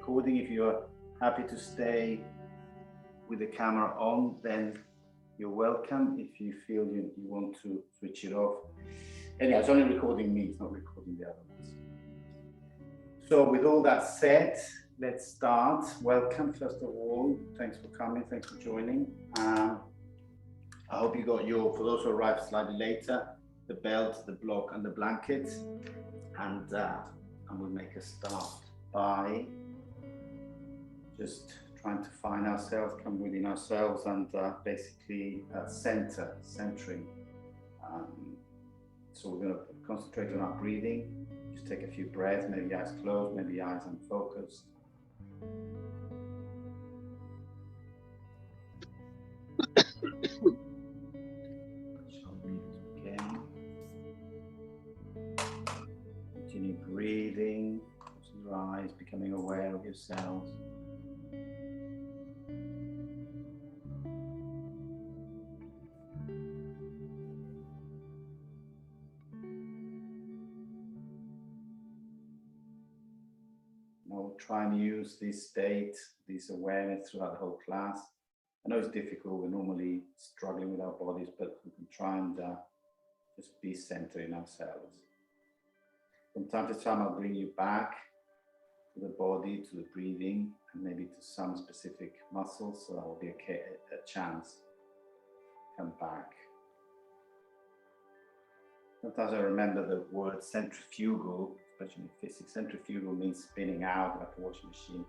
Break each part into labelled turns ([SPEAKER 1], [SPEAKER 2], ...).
[SPEAKER 1] recording. If you're happy to stay with the camera on, then you're welcome. If you feel you want to switch it off. Anyhow, it's only recording me, it's not recording the other ones. So with all that said, let's start. Welcome, first of all. Thanks for coming, thanks for joining. I hope you got your, for those who arrived slightly later, the belt, the block, and the blanket. And we'll make a start by just trying to find ourselves, come within ourselves, and basically centering. So we're going to concentrate on our breathing. Just take a few breaths, maybe eyes closed, maybe eyes unfocused. Continue breathing, close your eyes, becoming aware of yourselves. Now we'll try and use this state, this awareness throughout the whole class. I know it's difficult, we're normally struggling with our bodies, but we can try and just be centered in ourselves. From time to time, I'll bring you back to the body, to the breathing, and maybe to some specific muscles, so that will be a chance to come back. Sometimes I remember the word centrifugal, especially in physics. Centrifugal means spinning out like a washing machine.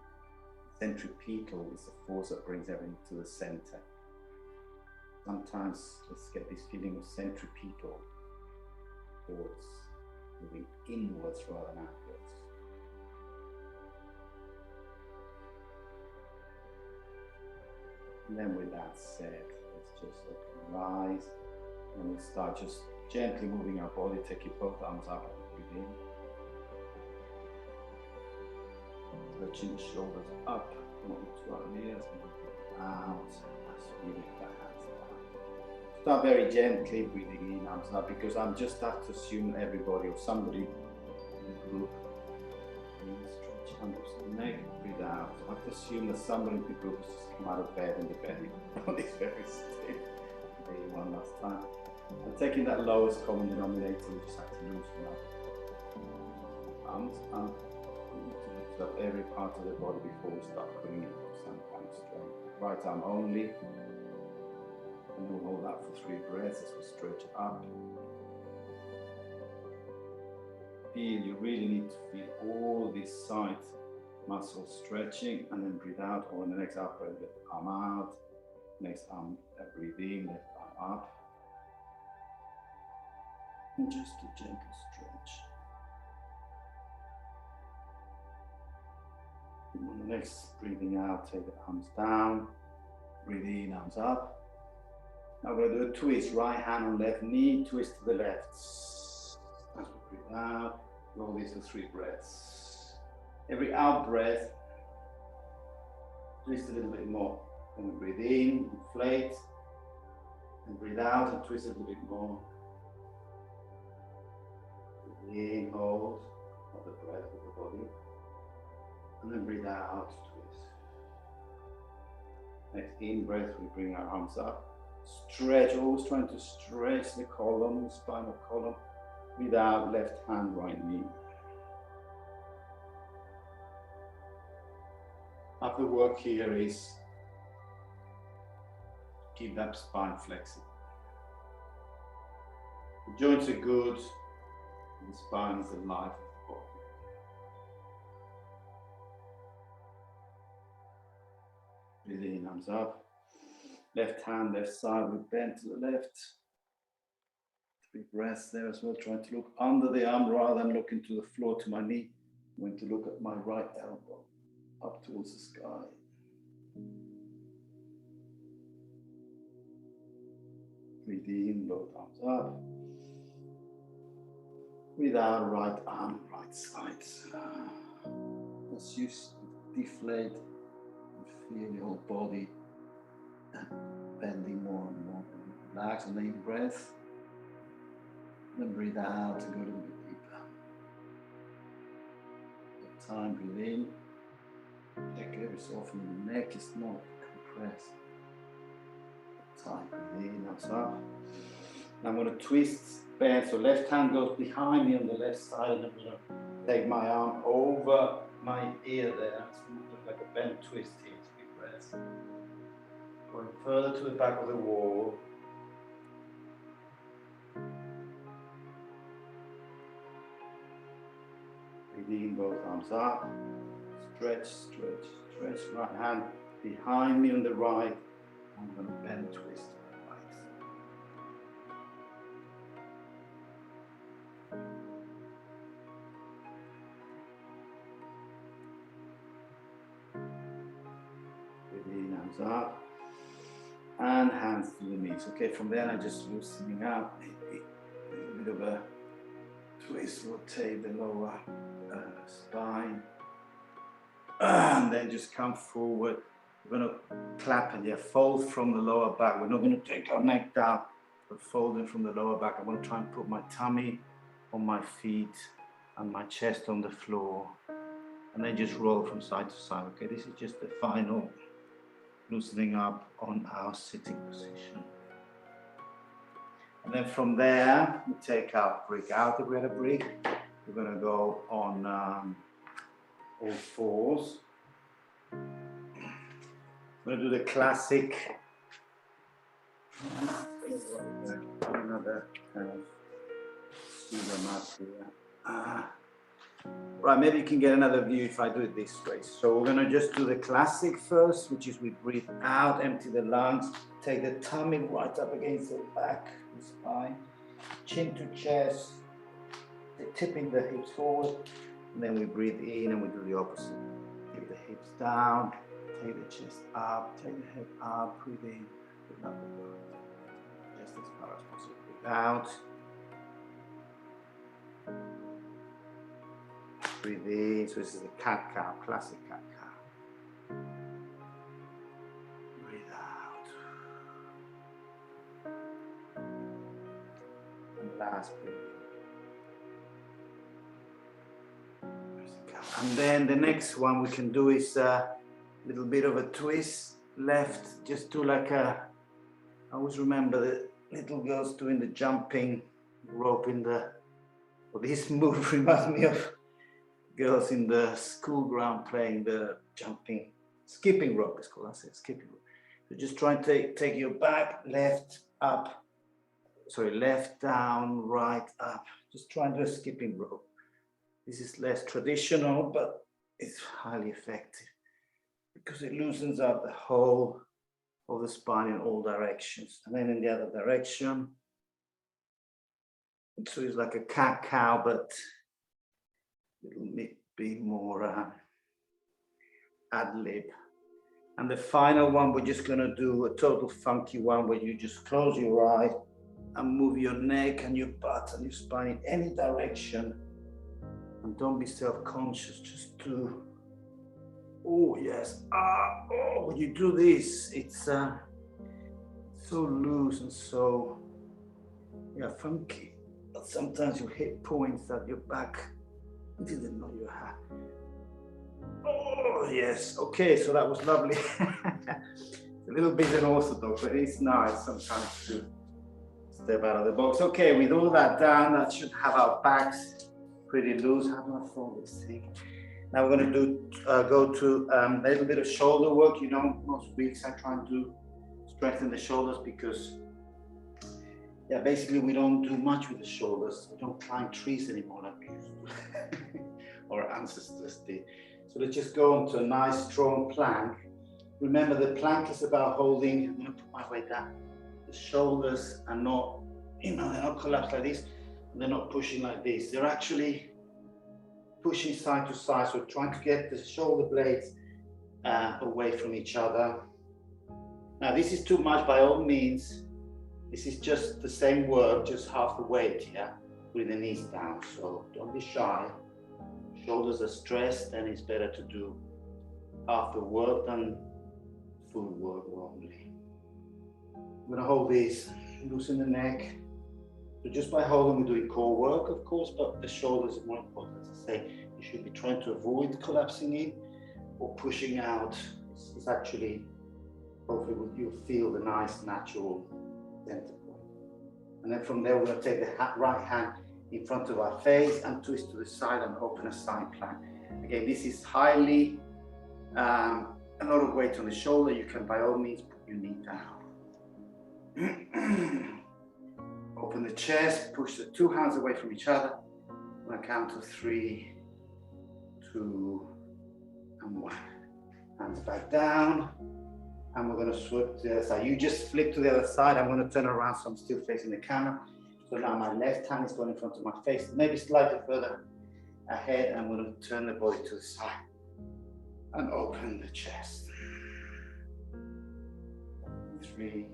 [SPEAKER 1] Centripetal is the force that brings everything to the center. Sometimes let's get this feeling of centripetal force, moving inwards rather than outwards. And then with that said, let's just open our eyes and we'll start just gently moving our body. Take your both arms up and breathe in. Stretching the shoulders up, not to our ears, and out as we lift our hands down. Start very gently breathing in, arms up, because I'm just have to assume everybody or somebody in the group. Stretch under the neck, breathe out. So I have to assume that somebody in the group has just come out of bed and the body is very stiff. One last time. And taking that lowest common denominator, we just have to loosen up. Arms up. To lift up every part of the body before we start putting it for some kind of strength. Right arm only. And we'll hold that for 3 breaths as we stretch up. You really need to feel all these side muscles stretching, and then breathe out. Or in the next out breath, left arm out. Next arm, breathe in, left arm up. And just a gentle stretch. And on the next breathing out, take the arms down. Breathe in, arms up. Now we're going to do a twist, right hand on left knee, twist to the left. As we breathe out, roll this for 3 breaths. Every out breath, twist a little bit more. Then we breathe in, inflate, and breathe out and twist a little bit more. Breathe in, hold, of the breath of the body. And then breathe out, twist. Next in breath, we bring our arms up. Stretch, always trying to stretch the column, the spinal column. Breathe out, left hand, right knee. Half the work here is keep that spine flexible. The joints are good, and the spine is the life of the body. Breathe in, arms up. Left hand, left side, we bend to the left. 3 breaths there as well, trying to look under the arm rather than looking to the floor, to my knee. I'm going to look at my right elbow, up towards the sky. Breathe in, both arms up. Breathe out, right arm, right side. As you deflate and feel your whole body bending more and more. Relax on the in breath. Then breathe out and go a little bit deeper. Take time, breathe in. soften the neck, is not compressed. Tight, breathe in, that's up. I'm going to twist, bend, so left hand goes behind me on the left side, and I'm going to take my arm over my ear there. It's going to look like a bent twist here, to be pressed. Going further to the back of the wall. Breathe in, both arms up. Stretch, stretch, stretch. Right hand behind me on the right. I'm going to bend, twist to the right. Breathe in, hands up. And hands to the knees. Okay, from there I'm just loosening up. A little bit of a twist, rotate the lower spine. And then just come forward. We're going to clap and fold from the lower back. We're not going to take our neck down, but folding from the lower back. I want to try and put my tummy on my feet and my chest on the floor. And then just roll from side to side. Okay, this is just the final loosening up on our sitting position. And then from there, we take our brick out. If we had a brick, we're going to go on all fours. We're going to do the classic. Another kind of pseudo mat here. Right, maybe you can get another view if I do it this way. So we're going to just do the classic first, which is we breathe out, empty the lungs, take the tummy right up against the back, the spine, chin to chest, tipping the hips forward, and then we breathe in and we do the opposite. Take the hips down, take the chest up, take the head up, breathe in, breathe up the breath, just as far as possible. Breathe out. Breathe in, so this is the cat-cow, classic cat-cow. Breathe out. And last breathe in. And then the next one we can do is a little bit of a twist, left, just do like a, I always remember the little girls doing the jumping rope in the, well, this move reminds me of girls in the school ground playing the jumping, skipping rope, it's called, that's it, skipping rope. So just try and take your back, left, up, sorry, left, down, right, up. Just try and do a skipping rope. This is less traditional, but it's highly effective because it loosens up the whole of the spine in all directions. And then in the other direction, so it's like a cat-cow, but it'll be more ad-lib. And the final one, we're just gonna do a total funky one where you just close your eyes and move your neck and your butt and your spine in any direction. And don't be self-conscious, just do, oh yes, oh, when you do this, it's so loose and so, funky. But sometimes you hit points that your back didn't know you had. Oh yes, okay, so that was lovely. A little bit unorthodox, but it's nice sometimes to step out of the box. Okay, with all that done, that should have our backs pretty loose. How do I fold this thing? Now we're going to go to a little bit of shoulder work. You know, most weeks I try and do strengthen the shoulders because, basically we don't do much with the shoulders. We don't climb trees anymore like we used to, or our ancestors did. So let's just go on to a nice strong plank. Remember, the plank is about holding, I'm going to put my weight down. The shoulders are not, they're not collapsed like this. They're not pushing like this. They're actually pushing side to side. So trying to get the shoulder blades away from each other. Now, this is too much by all means. This is just the same work, just half the weight, with the knees down. So don't be shy. Shoulders are stressed, and it's better to do half the work than full work wrongly. I'm going to hold this, loosen the neck. So just by holding, we're doing core work, of course, but the shoulders are more important. As I say, you should be trying to avoid collapsing in. or pushing out. It's actually, hopefully you'll feel the nice natural center point. And then from there, we're going to take the right hand in front of our face and twist to the side and open a side plank. Again, this is highly, a lot of weight on the shoulder. You can by all means put your knee down. Open the chest, push the two hands away from each other. I'm going to count to 3, 2, and 1. Hands back down. And we're going to switch to the other side. You just flip to the other side. I'm going to turn around so I'm still facing the camera. So now my left hand is going in front of my face, maybe slightly further ahead. I'm going to turn the body to the side and open the chest. 3,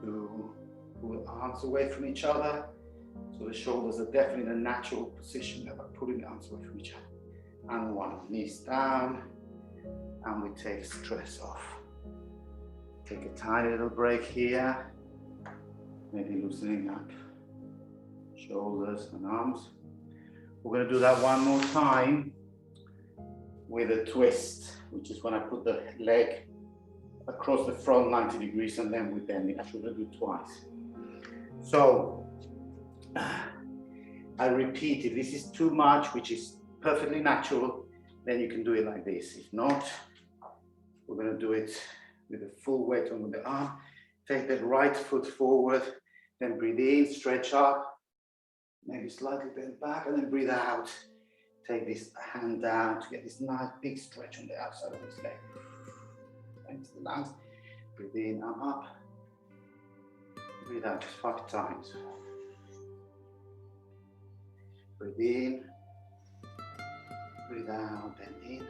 [SPEAKER 1] 2, pull the arms away from each other. So the shoulders are definitely in a natural position by pulling the arms away from each other. And 1, knees down. And we take stress off. Take a tiny little break here. Maybe loosening up shoulders and arms. We're going to do that one more time with a twist, which is when I put the leg across the front 90 degrees and then we bend it. Actually, we're going to do it twice. So, I repeat, if this is too much, which is perfectly natural, then you can do it like this. If not, we're going to do it with the full weight on the arm. Take that right foot forward, then breathe in, stretch up, maybe slightly bend back, and then breathe out. Take this hand down to get this nice big stretch on the outside of this leg. Into the lungs. Breathe in, arm up. Breathe out 5 times. Breathe in. Breathe out, bend in.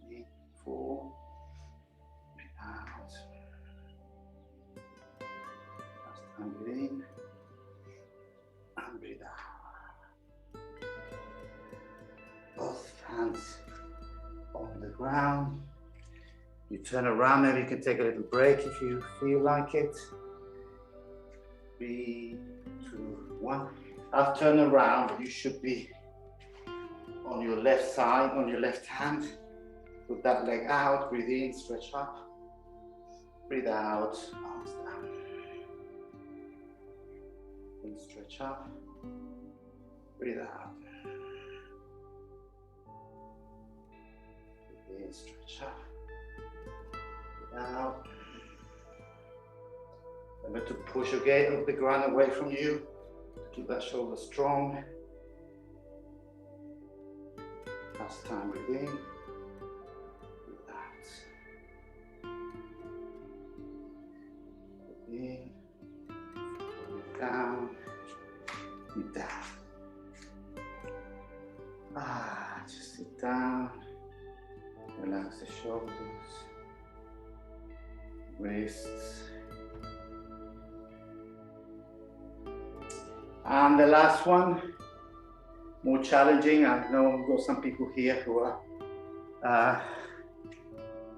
[SPEAKER 1] Breathe in, 4. Breathe out. Last time, breathe in. And breathe out. Both hands on the ground. You turn around, maybe you can take a little break if you feel like it. 3, 2, 1. I've turned around, you should be on your left side, on your left hand. Put that leg out, breathe in, stretch up. Breathe out, arms down. And stretch up. Breathe out. Breathe in, stretch up. Breathe out. Remember to push again the ground away from you. Keep that shoulder strong. Last time, breathe in. Breathe out. Breathe in. Breathe down. Breathe down. Just sit down. Relax the shoulders. Wrists. And the last one, more challenging. I know we've got some people here who are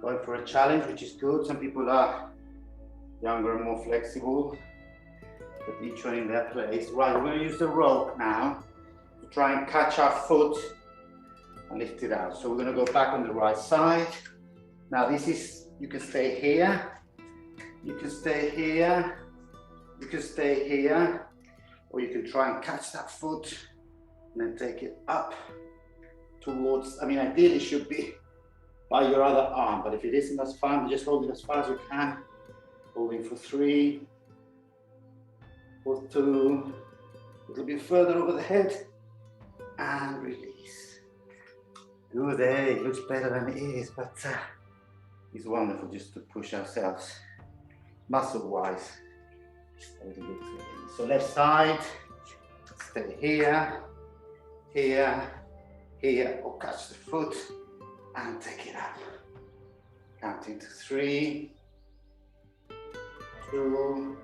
[SPEAKER 1] going for a challenge, which is good. Some people are younger and more flexible, but each one in their place. Right, we're going to use the rope now to try and catch our foot and lift it out. So we're going to go back on the right side. Now this is, you can stay here, you can stay here, you can stay here. Or you can try and catch that foot and then take it up towards, ideally it should be by your other arm, but if it isn't, that's fine. Just hold it as far as you can. Holding for 3, for 2, a little bit further over the head, and release. Good, it looks better than it is, but it's wonderful just to push ourselves muscle-wise. A little bit. So left side, stay here, here, here, or catch the foot and take it up. Counting to 3, 2,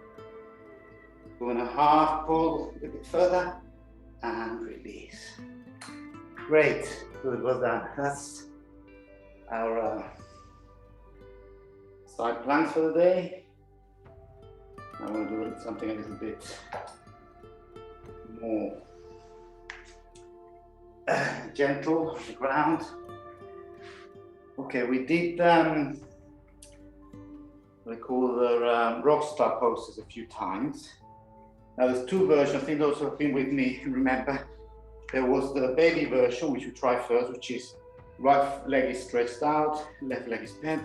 [SPEAKER 1] 2.5, pull a little bit further and release. Great, good, well done. That's our side planks for the day. I'm going to do something a little bit more gentle on the ground. Okay, we did what we call the rock star poses a few times. Now there's two versions. I think those who have been with me remember there was the baby version, which we try first, which is right leg is stretched out, left leg is bent.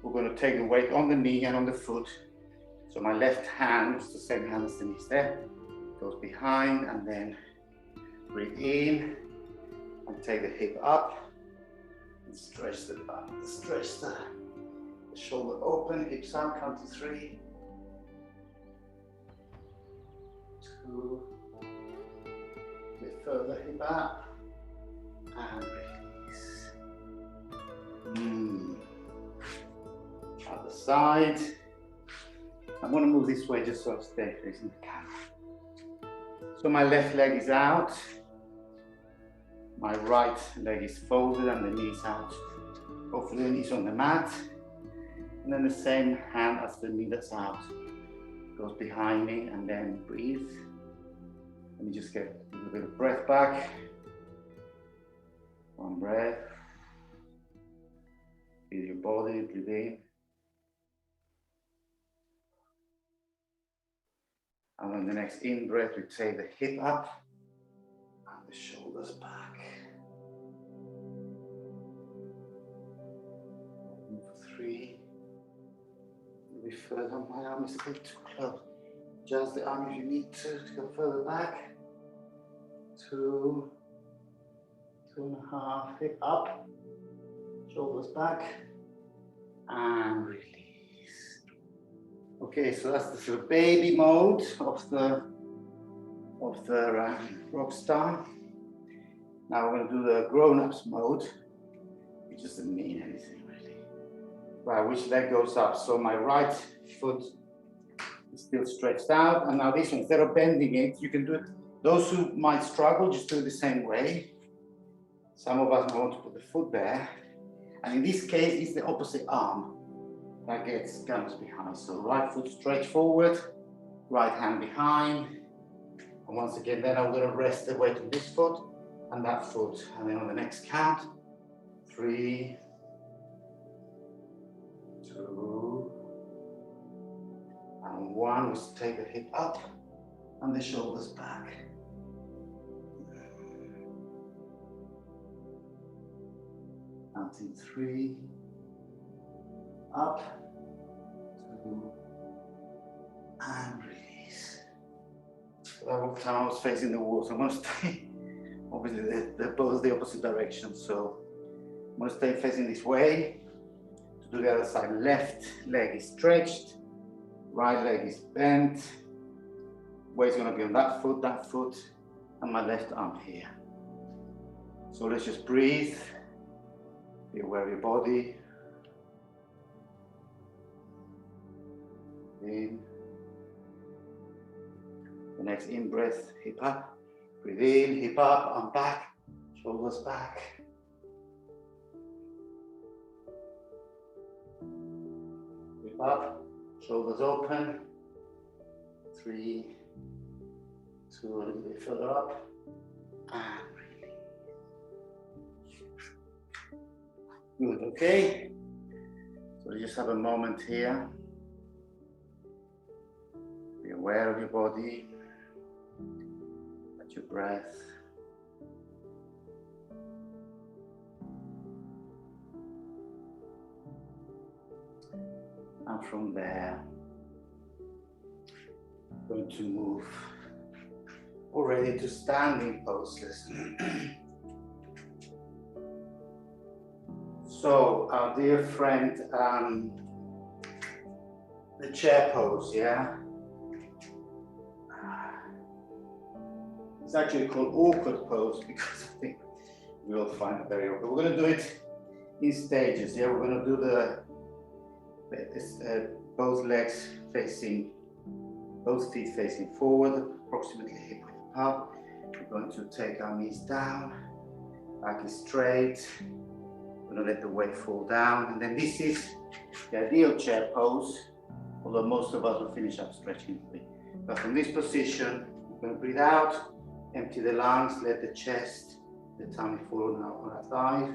[SPEAKER 1] We're going to take the weight on the knee and on the foot. So my left hand, which is the same hand as the knees there, goes behind, and then breathe in and take the hip up and stretch the back, stretch the shoulder open, hips up, count to 3, 2, a bit further, hip up, and release. Other side. I'm going to move this way just so I stay facing the camera. So my left leg is out, my right leg is folded and the knees out. Hopefully the knees on the mat. And then the same hand as the knee that's out goes behind me, and then breathe. Let me just get a little bit of breath back. One breath. Feel your body, breathe in. And on the next in breath, we take the hip up and the shoulders back. Move for 3. Maybe further. My arm is a bit too close. Just the arm if you need to go further back. 2, 2.5, hip up, shoulders back, and release. Okay, so that's the sort of baby mode of the rock star. Now we're going to do the grown-ups mode, which doesn't mean anything really. Right, which leg goes up? So my right foot is still stretched out, and now this one, instead of bending it, you can do it. Those who might struggle, just do it the same way. Some of us want to put the foot there, and in this case, it's the opposite arm that comes behind. So right foot stretch forward, right hand behind, and once again, then I'm going to rest the weight on this foot and that foot, and then on the next count, 3, 2, and 1. We take the hip up and the shoulders back. Counting 3, up, 2, and release. So that whole time I was facing the wall, so I'm going to stay, obviously they're both the opposite direction, so I'm going to stay facing this way. To do the other side, left leg is stretched, right leg is bent, weight's going to be on that foot, and my left arm here. So let's just breathe, be aware of your body. In. The next in breath, hip up, breathe in, hip up, arm back, shoulders back. Hip up, shoulders open. 3, 2, a little bit further up, and release. Good, okay? So you just have a moment here. Be aware of your body, let your breath. And from there, going to move already to standing poses. So our dear friend, the chair pose, yeah? It's actually called awkward pose because I think we all find it very awkward. We're going to do it in stages. Yeah, we're going to do both legs facing, both feet facing forward, approximately hip width apart. We're going to take our knees down, back is straight. We're going to let the weight fall down, and then this is the ideal chair pose. Although most of us will finish up stretching. But from this position, we're going to breathe out. Empty the lungs, let the chest The tummy forward now on the thigh.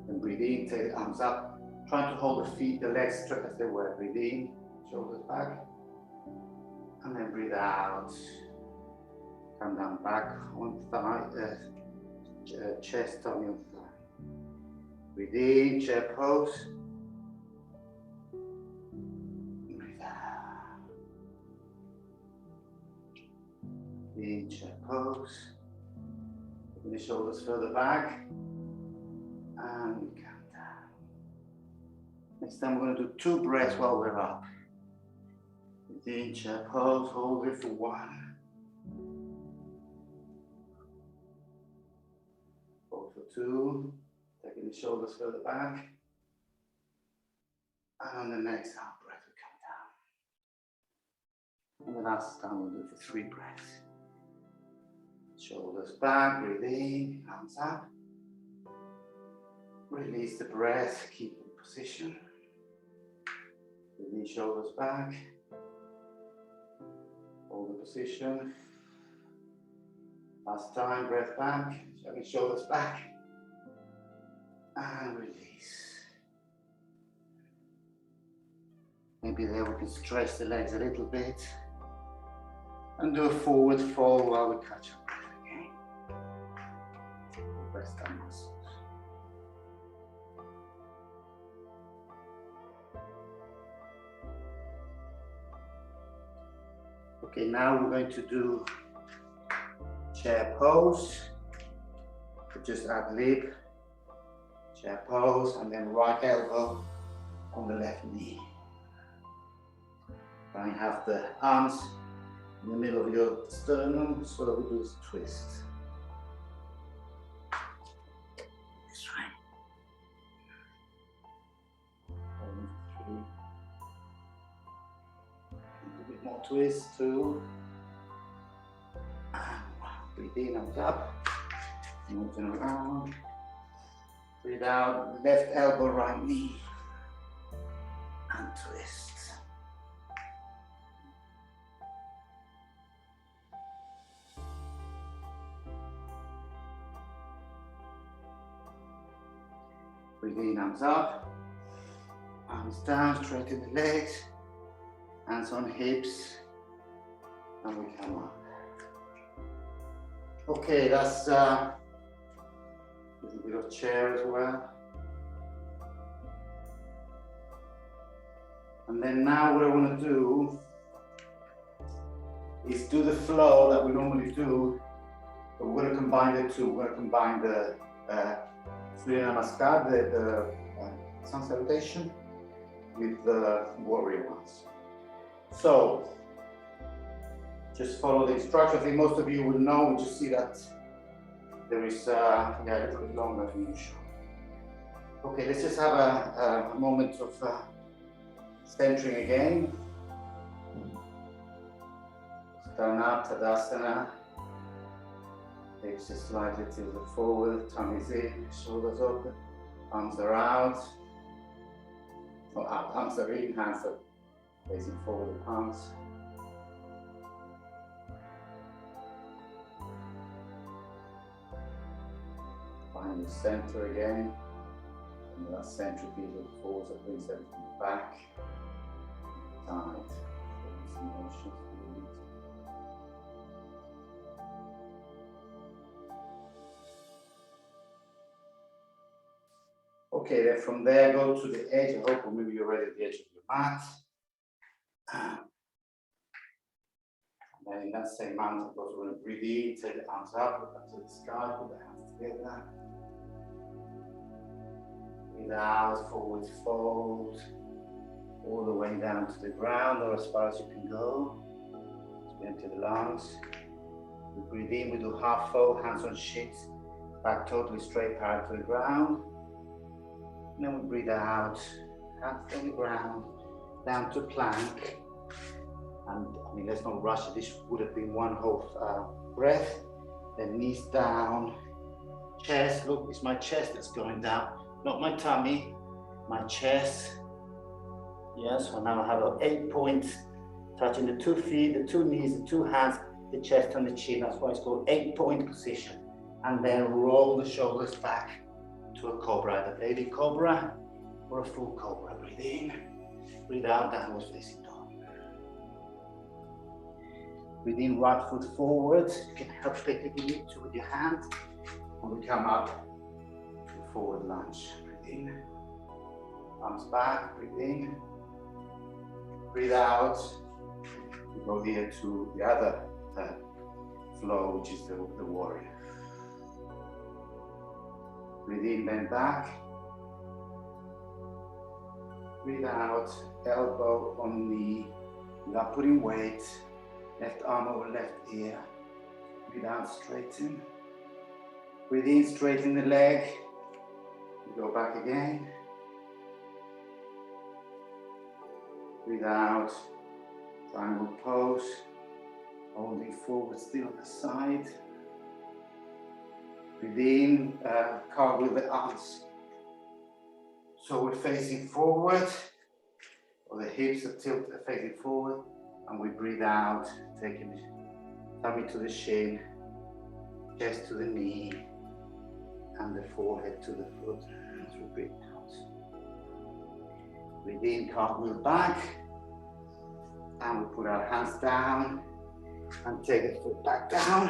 [SPEAKER 1] And breathe in, take the arms up. Trying to hold the feet, the legs straight as they were. Breathe in, shoulders back. And then breathe out. Come down back on thigh, chest, tummy on thigh. Breathe in, chair pose. Breathe out. Breathe in, chair pose. Bring the shoulders further back. And we come down. Next time we're going to do 2 breaths while we're up. Breathe in, chair pose, hold it for 1. Hold for 2. Taking the shoulders further back. And on the next out breath we come down. And the last time we'll do it for 3 breaths. Shoulders back, breathe in, arms up. Release the breath, keep in position. Release shoulders back. Hold the position. Last time, breath back, shoulders back. And release. Maybe there we can stretch the legs a little bit. And do a forward fold while we catch our breath again. Rest our muscles. Okay, now we're going to do chair pose. Just ad lib, chair pose, and then right elbow on the left knee. Try and have the arms in the middle of your sternum, so that we do this twist. That's right. 1, 3. A bit more twist, 2. Breathe in, arms up. Moving around. Breathe out, left elbow, right knee. And twist. Breathe in, arms up. Arms down, straighten the legs. Hands on hips. And we come up. Okay, that's a little bit of chair as well. And then now what I want to do is do the flow that we normally do, but we're going to combine the two. We're going to combine the Surya Namaskar, the sun salutation, with the warrior ones. So, just follow the instructions. I think most of you will know. We just see that there is a little bit longer than usual. Okay, let's just have a moment of centering again. Stand up, Tadasana. Hips just slightly tilted forward, tummy is in, shoulders open, arms are out. Or arms are in, hands are facing forward, the palms. Find your center again. And that centripetal force that brings everything back. Tight. Some motions. Okay, then from there go to the edge. I hope maybe you're already at the edge of your mat. And then in that same mantra, of course, we're going to breathe in, take the arms up, look up to the sky, put the hands together. Breathe out, forward fold, all the way down to the ground or as far as you can go. So empty the lungs. We breathe in, we do half fold, hands on shins, back totally straight, parallel to the ground. And then we breathe out, hands on the ground, down to plank. And I mean, let's not rush it. This would have been one whole breath. Then knees down, chest. Look, it's my chest that's going down, not my tummy, my chest. Yes, so now I have 8 points touching the 2 feet, the 2 knees, the 2 hands, the chest and the chin. That's why it's called 8-point position. And then roll the shoulders back to a cobra, the baby cobra or a full cobra. Breathe in, breathe out, downward facing dog. Breathe in, right foot forward. You can help take if you need to with your hand. And we come up to forward lunge. Breathe in, arms back, breathe in, breathe out. We go here to the other flow, which is the warrior. Breathe in, bend back. Breathe out, elbow on knee, without putting weight. Left arm over left ear. Breathe out, straighten. Breathe in, straighten the leg. We go back again. Breathe out, triangle pose. Holding forward, still on the side. Breathe in, cartwheel the arms. So we're facing forward, or the hips are facing forward, and we breathe out, taking the tummy to the shin, chest to the knee, and the forehead to the foot as we breathe out. Breathe in, cartwheel back, and we put our hands down, and take the foot back down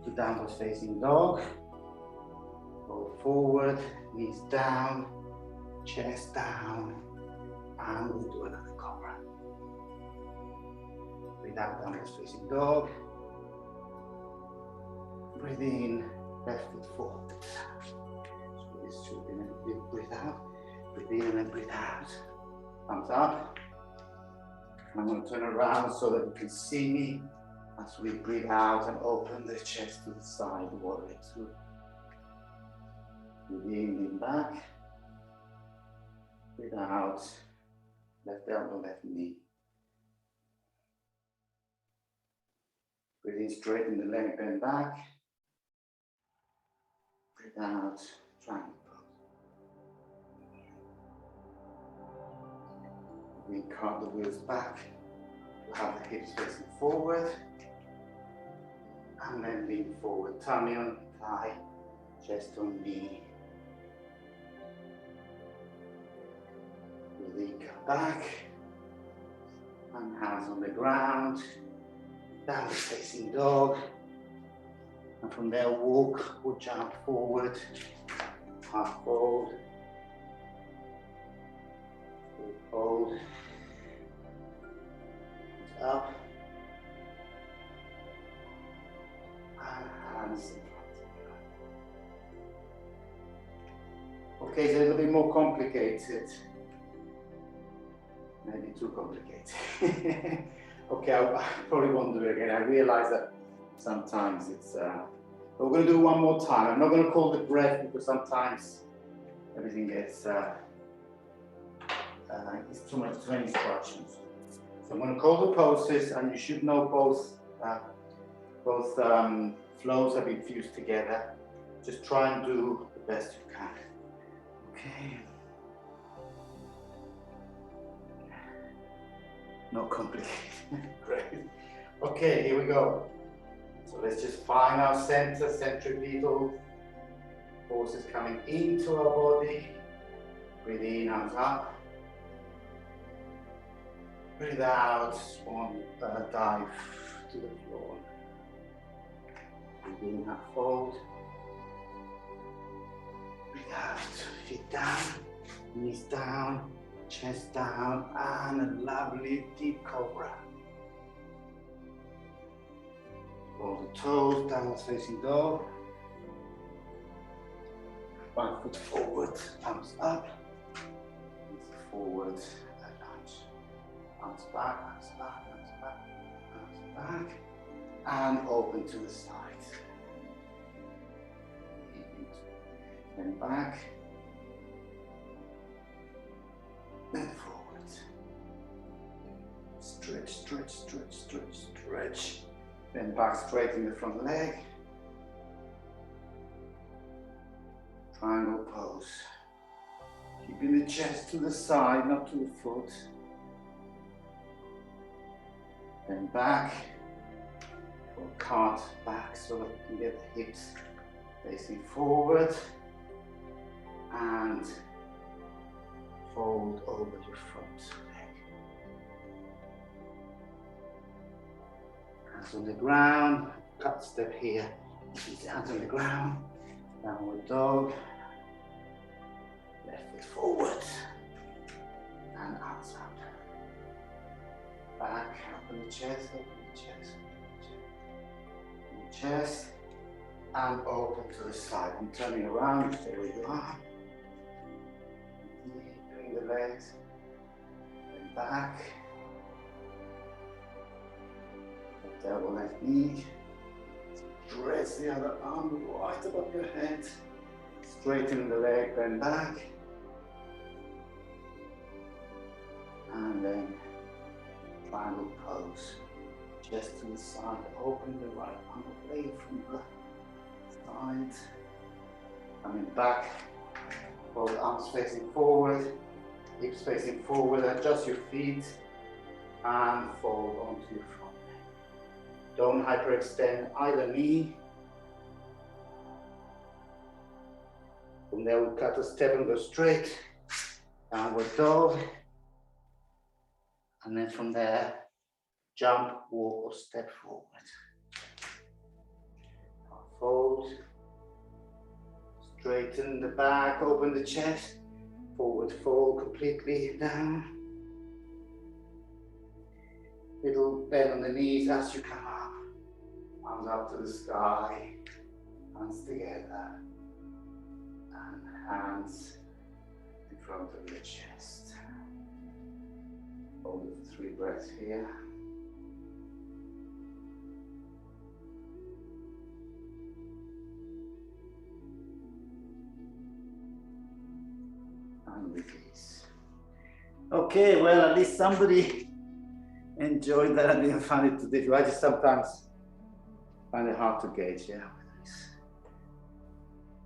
[SPEAKER 1] to downward facing dog. Go forward, knees down, chest down, and we'll do another cobra. Breathe out, downward facing dog. Breathe in, left foot forward. So this should be a big breathe out. Breathe in and then breathe out. Thumbs up. I'm going to turn around so that you can see me as we breathe out and open the chest to the side, warrior two. Breathe in, lean back. Breathe out, left elbow, left knee. Breathe in, straighten the leg, bend back. Breathe out, triangle pose. We cart the wheels back. We'll have the hips facing forward. And then lean forward, tummy on thigh, chest on knee. Breathe in, come back. And hands on the ground. Downward facing dog. And from there, walk or jump forward. Half fold. Hold. Up. And hands in front of you. Okay, it's a little bit more complicated. Maybe too complicated. Okay, I probably won't do it again. I realize that sometimes it's... but we're going to do one more time. I'm not going to call the breath because sometimes everything gets... it's too many instructions. So I'm going to call the poses, and you should know both flows have been fused together. Just try and do the best you can. Okay. Not complicated. Great. Okay, here we go. So let's just find our center, centripetal forces coming into our body. Breathe in, arms up. Breathe out, swan dive to the floor. Breathe in, half fold. Breathe out, feet down, knees down, chest down, and a lovely deep cobra. Roll the toes, downward facing dog. One foot forward, thumbs up. Forward, lunge. Arms back, arms back, arms back, arms back. And open to the side. Then back. Then forward. Stretch, stretch, stretch, stretch, stretch. Then back, straighten the front leg. Triangle pose. Keeping the chest to the side, not to the foot. Then back. Or cart back so that you can get the hips facing forward, and fold over your front leg. Hands on the ground, cut step here. Hands on the ground, downward dog. Left foot forward, and outside. Back, open the chest, open the chest, open the chest, and open to the side. I'm turning around, stay where you are. Bring the legs, and back. Double left knee. Press the other arm right above your head. Straighten the leg, bend back. And then triangle pose. Chest to the side, open the right arm away from the side. Coming back, both arms facing forward, hips facing forward, adjust your feet and fold onto your front leg. Don't hyperextend either knee. From there we'll cut a step and go straight, downward dog. And then from there, jump, walk, or step forward. Fold, straighten the back, open the chest, forward fold completely down. Little bend on the knees as you come up. Arms up to the sky, hands together, and hands in front of the chest. Hold it for 3 breaths here. And release. Okay, well, at least somebody enjoyed that. I didn't find it too difficult. I just sometimes find it hard to gauge, yeah, with this.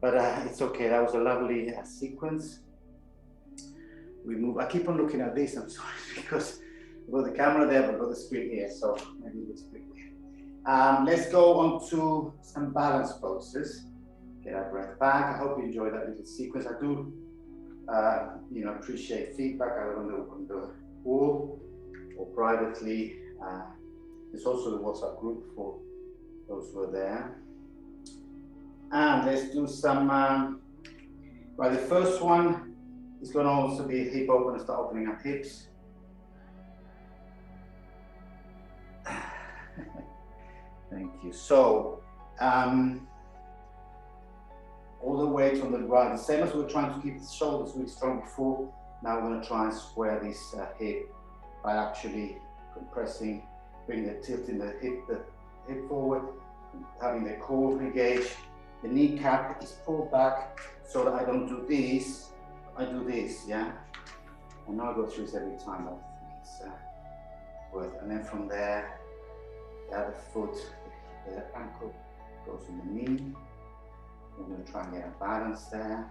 [SPEAKER 1] But it's okay. That was a lovely sequence. We move. I keep on looking at this. I'm sorry because I've got the camera there, but I've got the screen here. So maybe it's quickly. Let's go on to some balance poses. Get our breath back. I hope you enjoyed that little sequence. I do, appreciate feedback either on the wall or privately. There's also the WhatsApp group for those who are there. And let's do some. The first one is going to also be a hip opener. Start opening up hips. Thank you. So, all the weight on the right, the same as we were trying to keep the shoulders really strong before. Now we're going to try and square this hip by actually compressing, bringing the tilt in the hip forward, having the core engage. The kneecap is pulled back so that I don't do this. I do this, yeah? And now I go through this every time. I think it's worth. And then from there, the other foot, the ankle goes on the knee. We're going to try and get a balance there.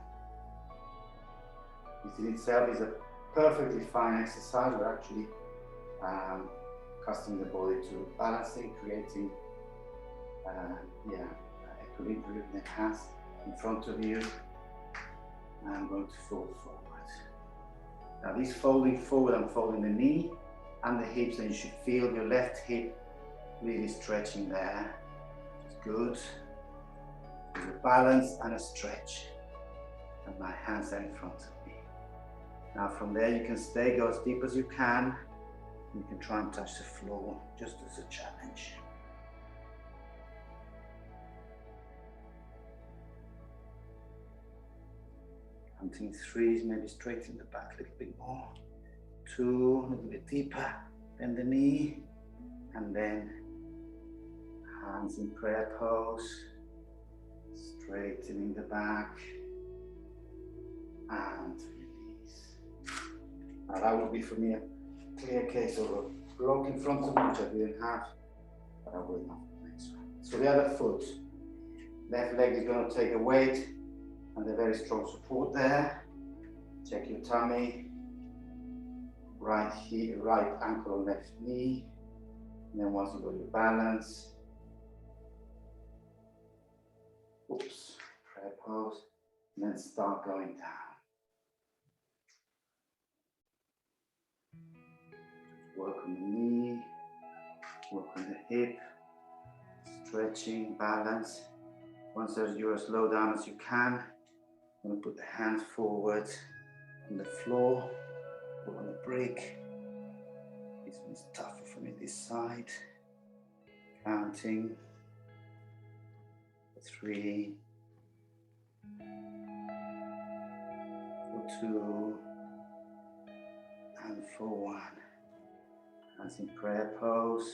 [SPEAKER 1] This in itself is a perfectly fine exercise. We're actually accustoming the body to balancing, creating equilibrium in the hands in front of you. And I'm going to fold forward. Now this folding forward, I'm folding the knee and the hips, and you should feel your left hip really stretching there. It's good. There's a balance and a stretch. And my hands are in front of me. Now from there you can go as deep as you can. You can try and touch the floor just as a challenge. Counting 3, maybe straighten the back a little bit more. 2, a little bit deeper. Bend the knee. And then hands in prayer pose. Straightening the back. And release. Now that would be for me a clear case of a block in front of me, which I didn't have. But I will not the next one. So the other foot. Left leg is going to take a weight. And a very strong support there. Check your tummy. Right heel, right ankle, left knee. And then once you've got your balance. Oops. prayer pose, and then start going down. Work on the knee, work on the hip, stretching, balance. Once you're as low down as you can, I'm going to put the hands forward on the floor or on the brick. This one's tougher for me this side. Counting for 3, for 2, and for 1. Hands in prayer pose,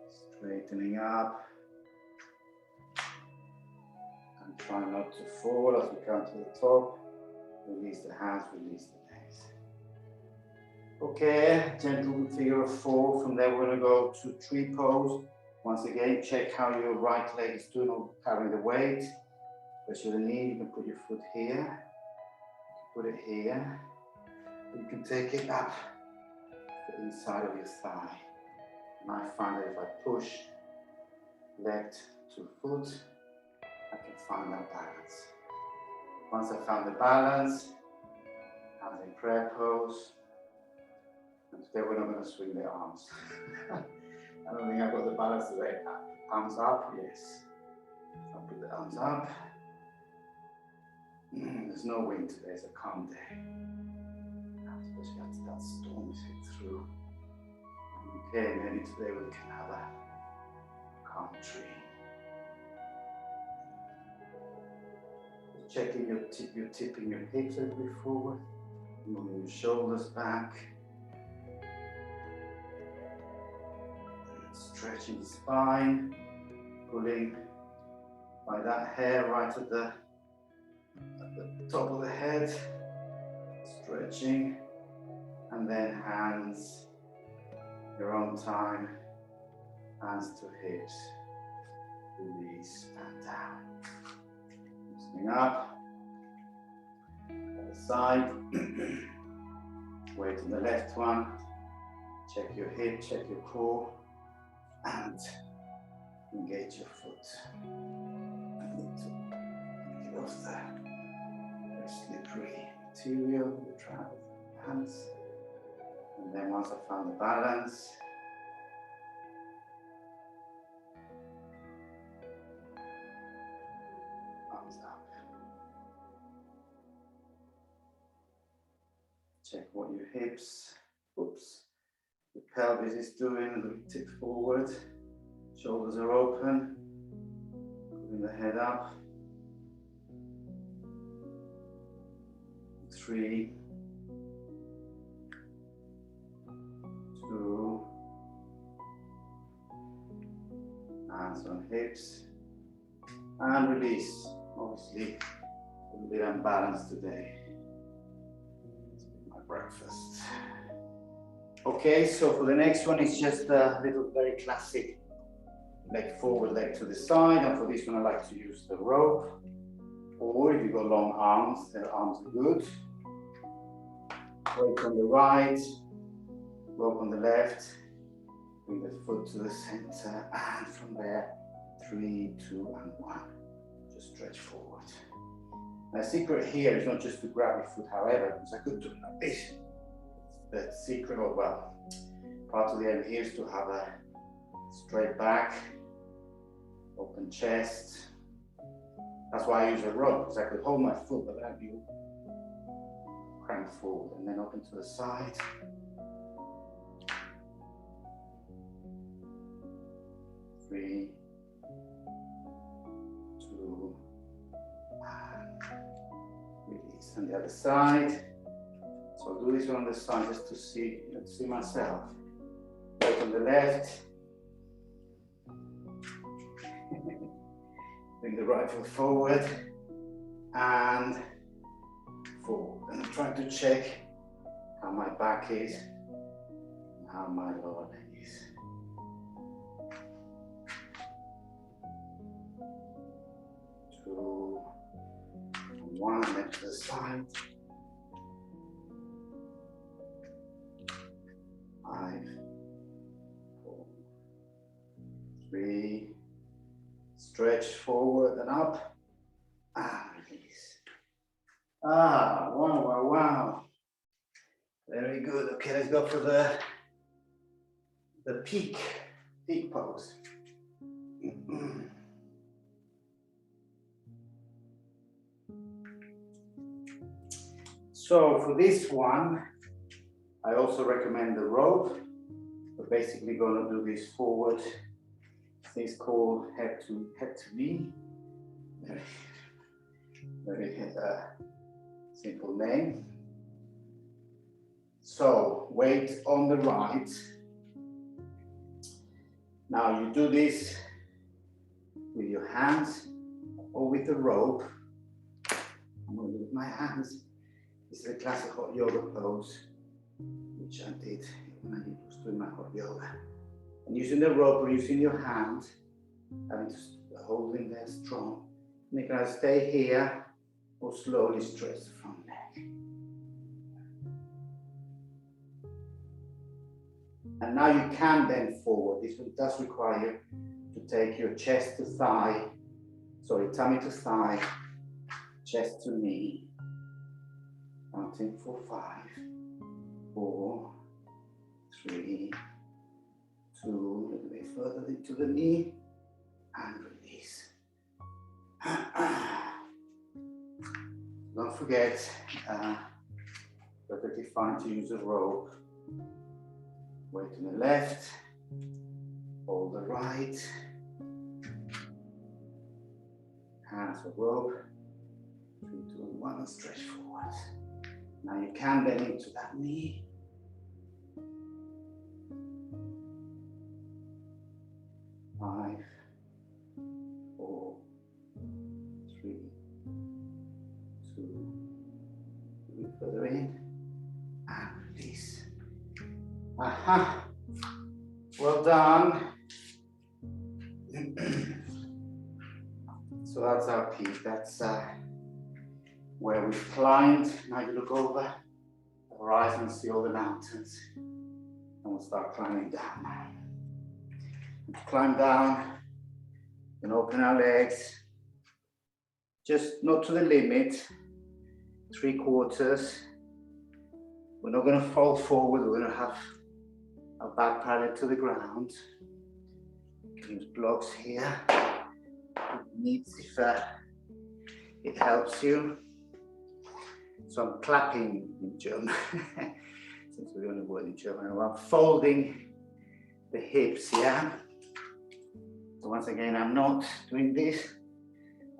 [SPEAKER 1] straightening up, and try not to fall as we come to the top. Release the hands, release the legs. Okay, gentle figure of 4. From there, we're going to go to tree pose. Once again, check how your right leg is doing on carrying the weight. Especially the knee, you can put your foot here, put it here. You can take it up the inside of your thigh. And I find that if I push left to foot, I can find that balance. Once I found the balance, hands in prayer pose. And today we're not going to swing the arms. I don't think I've got the balance today. Arms up, yes. I'll put the arms up. There's no wind today, it's a calm day. Especially after that storm is hit through. Okay, maybe today we can have a calm tree. Checking you're tipping your hips a bit forward, moving your shoulders back, stretching the spine, pulling by that hair right at the top of the head, stretching, and then hands, your own time, hands to hips, release and down. Loosening up, other side, weight on the left one, check your hip, check your core, and engage your foot. I need to get off the very slippery material with the travel hands. And then once I found the balance, arms up. Check what your hips, your pelvis is doing, the tip forward, shoulders are open, putting the head up. 3, 2, hands on hips, and release. Obviously, a little bit unbalanced today. My breakfast. Okay, so for the next one, it's just a little very classic leg forward, leg to the side. And for this one, I like to use the rope. Or if you've got long arms, the arms are good. Weight on the right, rope on the left. Bring the foot to the center, and from there, 3, 2, and 1. Just stretch forward. Now, the secret here is not just to grab your foot, however, because I could do it like this. The secret, or well, part of the aim here is to have a straight back, open chest. That's why I use a rope, because I could hold my foot, but then you crank forward and then open to the side. Three, 2, and release. And the other side. So I'll do this one on the side just to see myself. Right on the left. Bring the right foot forward and forward. And I'm trying to check how my back is and how my lower leg is. 2, 1, and then to the side. 5, 4, 3, stretch forward and up, Ah, wow, wow, wow. Very good. Okay, let's go for the peak pose. So for this one, I also recommend the rope. We're basically going to do this forward. This is called head to knee. Very simple name. So weight on the right. Now you do this with your hands or with the rope. I'm going to do it with my hands. This is a classic hot yoga pose, which I did when I was doing my hot yoga. And using the rope or using your hand, having to hold in there strong. And you can stay here or slowly stretch the front leg. And now you can bend forward. This does require you to take your chest to thigh, sorry, tummy to thigh, chest to knee. Counting for 5, 4, 3, 2, a little bit further into the knee, and release. Don't forget, perfectly fine to use a rope. Weight to the left, hold the right, hands on rope, 3, 2, 1, and stretch forward. Now you can bend into that knee. 5, 4, 3, 2, a bit further in, and release. Aha! Well done. So that's our peak. That's where we've climbed. Now you look over the horizon and see all the mountains. And we'll start climbing down. Climb down and open our legs. Just not to the limit, 3/4. We're not going to fall forward. We're going to have our back parallel to the ground. You can use blocks here. Needs if it helps you. So I'm clapping in German, since we're the only word in German. I'm folding the hips, yeah? So once again, I'm not doing this.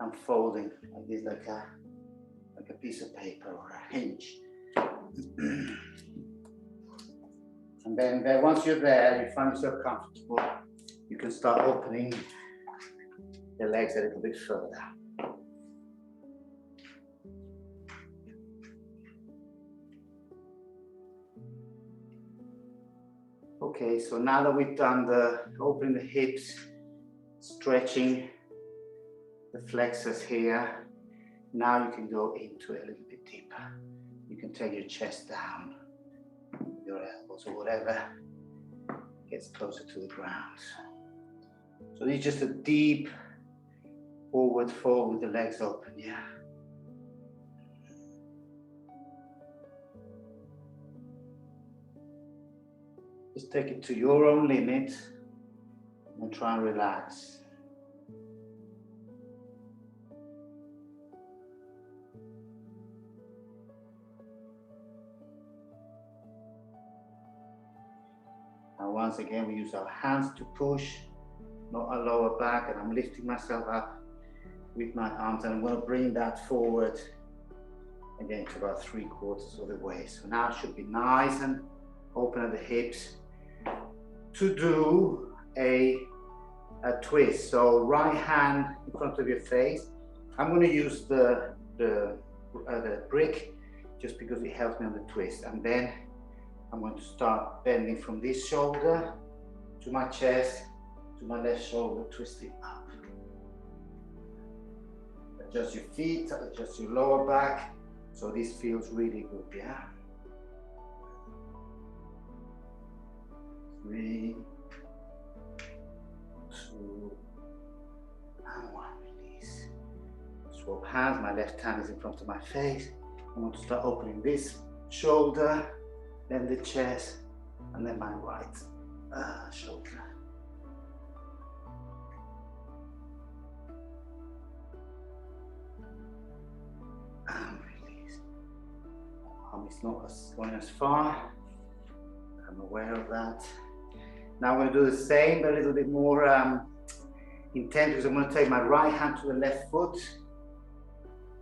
[SPEAKER 1] I'm folding like this, like a piece of paper or a hinge. And then once you're there, you find yourself comfortable, you can start opening the legs a little bit further. Okay, so now that we've done the opening the hips, stretching the flexors here, now you can go into it a little bit deeper. You can take your chest down, your elbows or whatever gets closer to the ground. So this is just a deep forward fold with the legs open, yeah. Just take it to your own limit and try and relax. Now once again, we use our hands to push, not our lower back, and I'm lifting myself up with my arms, and I'm going to bring that forward again to about 3/4 of the way. So now it should be nice and open at the hips to do a twist. So right hand in front of your face. I'm going to use the brick just because it helps me on the twist, and then I'm going to start bending from this shoulder to my chest to my left shoulder, twisting up. Adjust your feet, adjust your lower back, so this feels really good, yeah? 3, 2, and 1, release. Swap hands, my left hand is in front of my face, I want to start opening this shoulder, then the chest, and then my right shoulder. And release. Arm is not going as far. I'm aware of that. Now I'm going to do the same, but a little bit more intense, because I'm going to take my right hand to the left foot,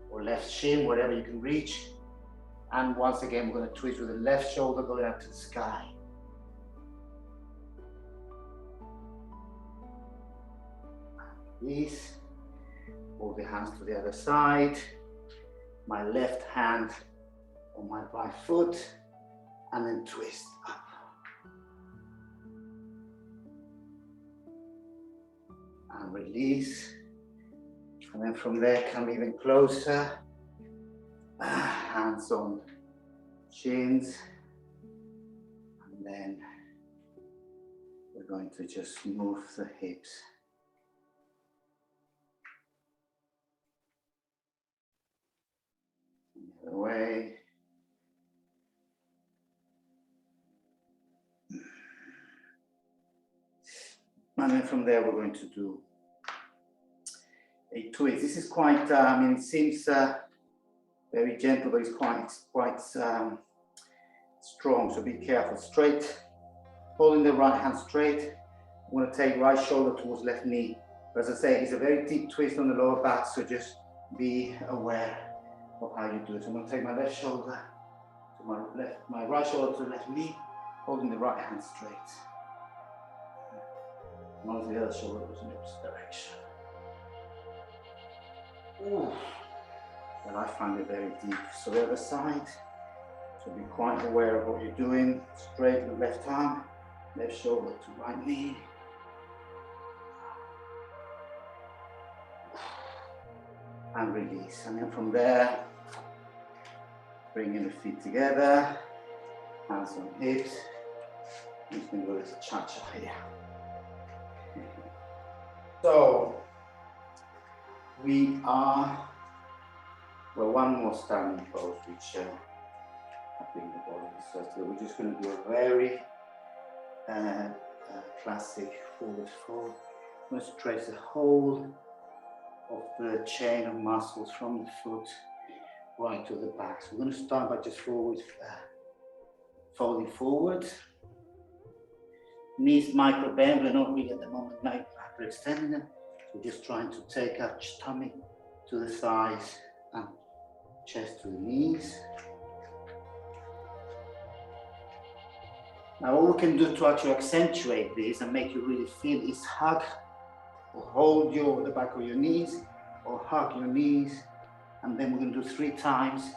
[SPEAKER 1] or left shin, whatever you can reach. And once again, we're going to twist with the left shoulder going up to the sky. Release. Move the hands to the other side. My left hand on my right foot, and then twist up. And release. And then from there, come even closer. Hands on shins. And then we're going to just move the hips. The other way. And then from there, we're going to do a twist. This is quite, I mean, it seems very gentle, but it's quite strong, so be careful. Straight, holding the right hand straight. I'm going to take right shoulder towards left knee. As I say, it's a very deep twist on the lower back, so just be aware of how you do it. So I'm going to take my left shoulder to my right shoulder to the left knee, holding the right hand straight. And the other shoulder goes in the opposite direction. Ooh. And I find it very deep. So the other side, so be quite aware of what you're doing. Straight with left arm, left shoulder to right knee. And release. And then from there, bringing the feet together, hands on hips. I'm just going to do a little cha-cha here. So, we are, well, one more standing pose, which I think the body is so good. We're just going to do a very classic forward fold. I'm going to stretch the whole of the chain of muscles from the foot right to the back. So we're going to start by just folding forward. Knees micro bend, we're not really at the moment hyperextending them. We're just trying to take our tummy to the thighs and chest to the knees. Now all we can do to actually accentuate this and make you really feel is hug or hold the back of your knees or hug your knees. And then we're going to do 3 times,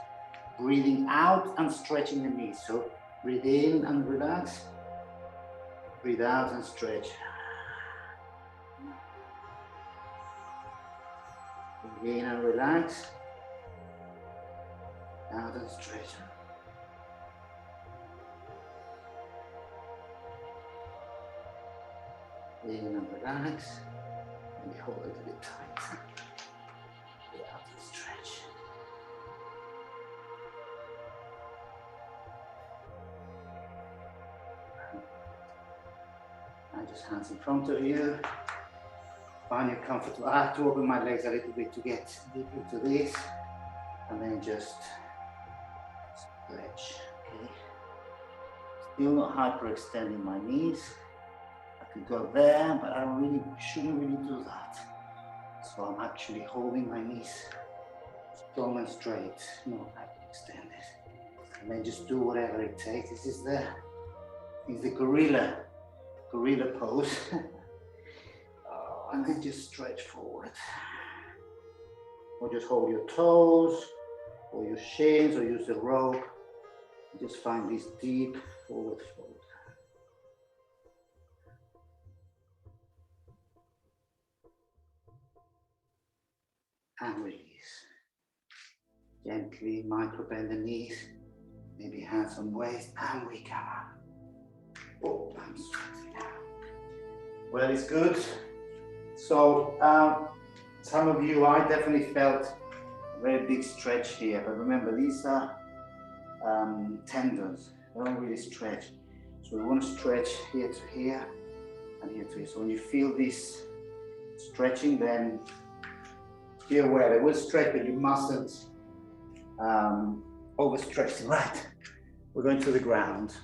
[SPEAKER 1] breathing out and stretching the knees. So breathe in and relax. Breathe out and stretch. Breathe in and relax. Out and stretch. Breathe in and relax. And you hold it a bit tight. Breathe out and stretch. And just hands in front of you. Find it comfortable. I have to open my legs a little bit to get deep into this. And then just stretch, okay? Still not hyperextending my knees. I could go there, but I shouldn't really do that. So I'm actually holding my knees strong and straight, not hyperextended. And then just do whatever it takes. This is the gorilla pose. And then just stretch forward. Or just hold your toes, or your shins, or use the rope. Just find this deep forward fold. And release. Gently micro bend the knees, maybe hands on waist, and we come up. Oh, I'm sweating now. Well, it's good. So, some of you, I definitely felt Very big stretch here, but remember these are tendons. They don't really stretch. So we want to stretch here to here and here to here. So when you feel this stretching, then be aware they will stretch, but you mustn't overstretch. Right. We're going to the ground.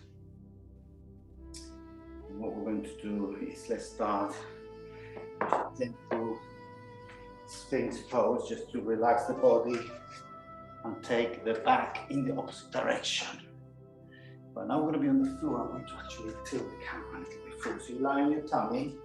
[SPEAKER 1] And what we're going to do is let's start with gentle Sphinx pose, just to relax the body and take the back in the opposite direction. But now we're going to be on the floor. I'm going to actually tilt the camera a little bit forward. So you lie on your tummy.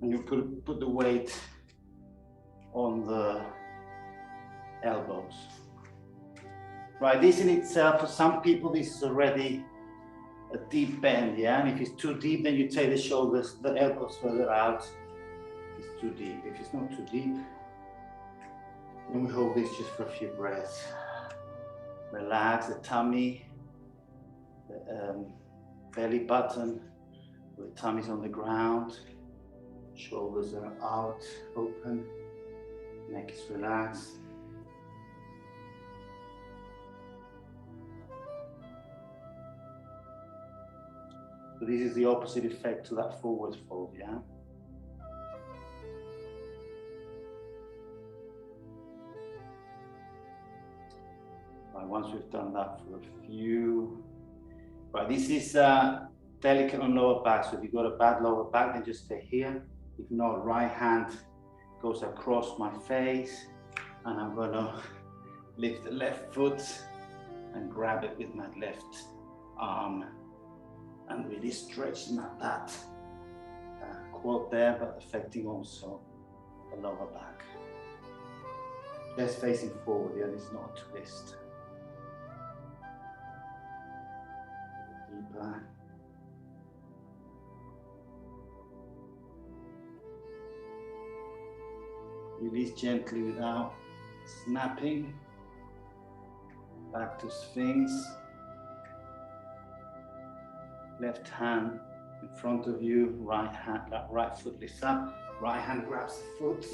[SPEAKER 1] And you put the weight on the elbows. Right, this in itself, for some people, this is already a deep bend, yeah? And if it's too deep, then you take the shoulders, the elbows further out. If it's too deep. If it's not too deep, then we hold this just for a few breaths. Relax the tummy, the belly button, the tummy's on the ground, shoulders are out, open, neck is relaxed. So this is the opposite effect to that forward fold, yeah? Right, once we've done that for a few, right, this is delicate on lower back, so if you've got a bad lower back, then just stay here. If not, right hand goes across my face, and I'm gonna lift the left foot and grab it with my left arm and really stretch that quad there, but affecting also the lower back. Chest facing forward, yeah, this is not a twist. Deeper. Release gently without snapping. Back to Sphinx. Left hand in front of you, right hand, right foot lifts up, right hand grabs the foot.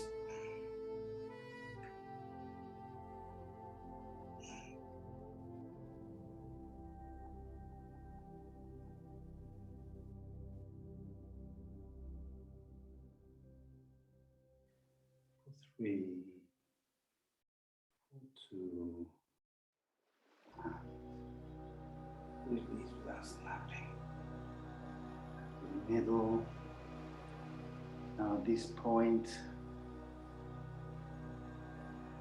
[SPEAKER 1] For 3, 2, release without snapping. In the middle. Now at this point,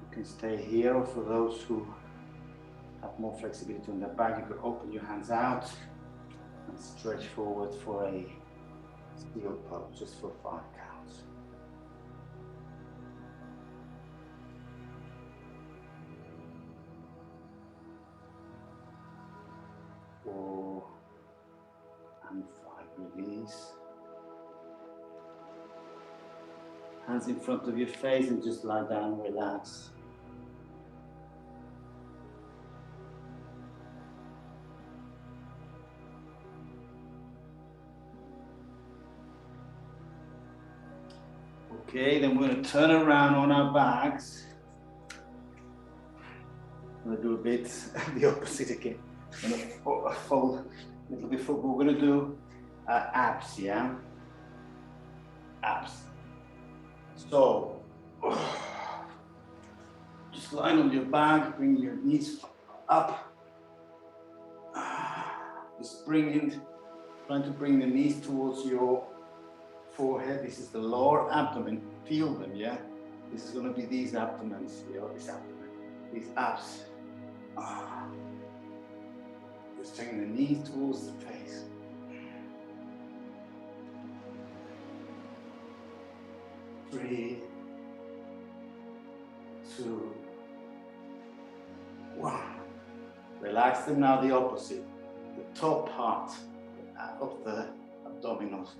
[SPEAKER 1] you can stay here, or for those who have more flexibility on their back, you could open your hands out and stretch forward for a steel pose, just for 5 counts. 4 and 5, release. Hands in front of your face and just lie down, relax. Okay, then we're going to turn around on our backs. I'm going to do a bit the opposite again. I'm going to fold a little bit forward. We're going to do abs, yeah? Abs. So, just lie on your back, bring your knees up. Just trying to bring the knees towards your forehead. This is the lower abdomen. Feel them, yeah? This is going to be these abdomens, you know, this abdomen, these abs. Just taking the knees towards the face. Three, 2, 1. Relax them now, the opposite. The top part of the abdominals.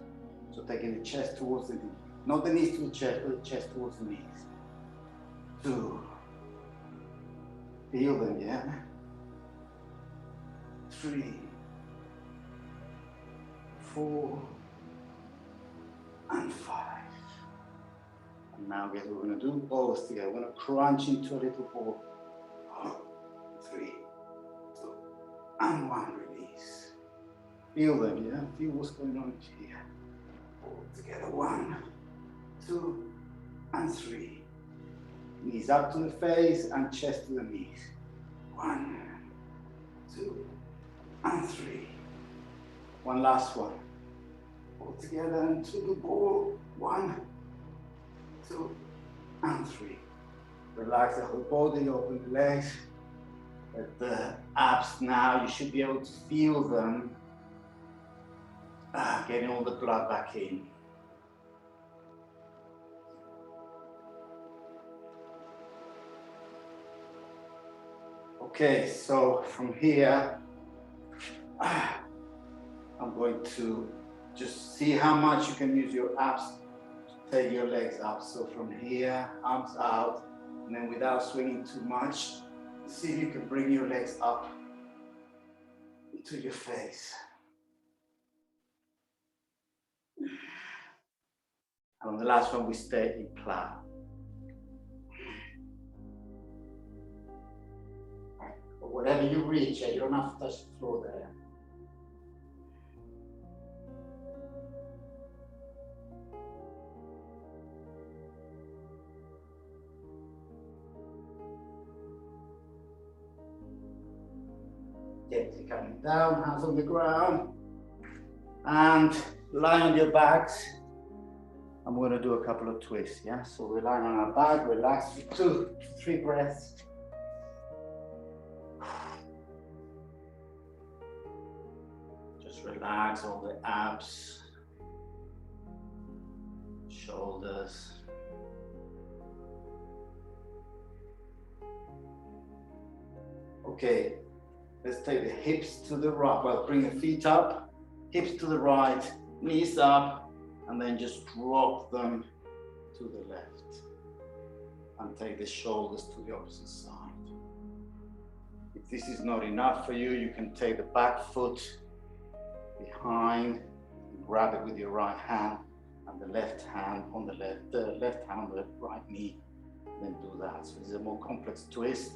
[SPEAKER 1] So taking the chest towards the knee. Not the knees to the chest, but the chest towards the knees. 2. Feel them, yeah? 3, 4, and 5. And now guess we're going to do both together. We're going to crunch into a little ball. 3, 2, and 1. Release. Feel them, yeah? Feel what's going on here. All together. 1, 2, and 3. Knees up to the face and chest to the knees. 1, 2, and 3. One last one. All together and to the ball. 1, 2, and 3. Relax the whole body, open the legs. Let the abs now, you should be able to feel them. Getting all the blood back in. Okay, so from here, I'm going to just see how much you can use your abs to take your legs up. So from here, arms out, and then without swinging too much, see if you can bring your legs up into your face. And on the last one, we stay in plank. But whatever you reach, you don't have to touch the floor there. Gently coming down, hands on the ground, and lie on your backs. I'm going to do a couple of twists, yeah? So we're lying on our back, relax for 2, 3 breaths. Just relax all the abs, shoulders. Okay, let's take the hips to the right. Well, bring the feet up, hips to the right, knees up, and then just drop them to the left. And take the shoulders to the opposite side. If this is not enough for you, you can take the back foot behind, grab it with your right hand, and the left hand on the left hand on the right knee, and then do that. So this is a more complex twist.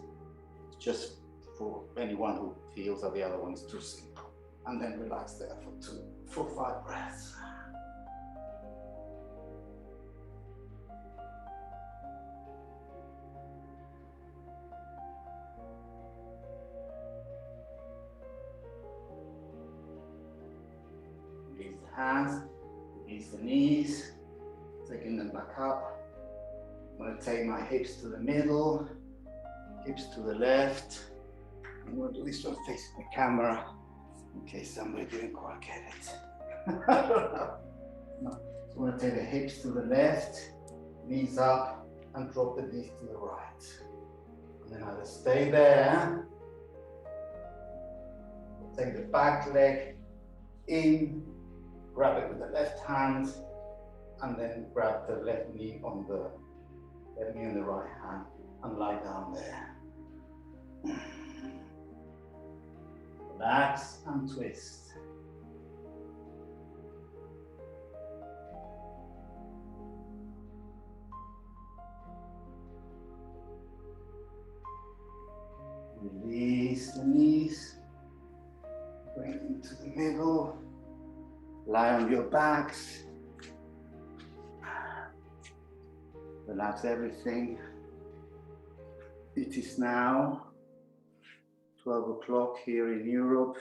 [SPEAKER 1] It's just for anyone who feels that the other one is too simple. And then relax there for 2, 4, 5 breaths. Release the hands, release the knees, taking them back up. I'm going to take my hips to the middle, hips to the left. I'm going to do this one facing the camera in case somebody didn't quite get it. No. So I'm going to take the hips to the left, knees up, and drop the knees to the right. And then either stay there, take the back leg in, grab it with the left hand, and then grab the left knee on the right hand and lie down there. Relax and twist. Release the knees, bring them to the middle, lie on your backs, relax everything. It is now 12 o'clock here in Europe,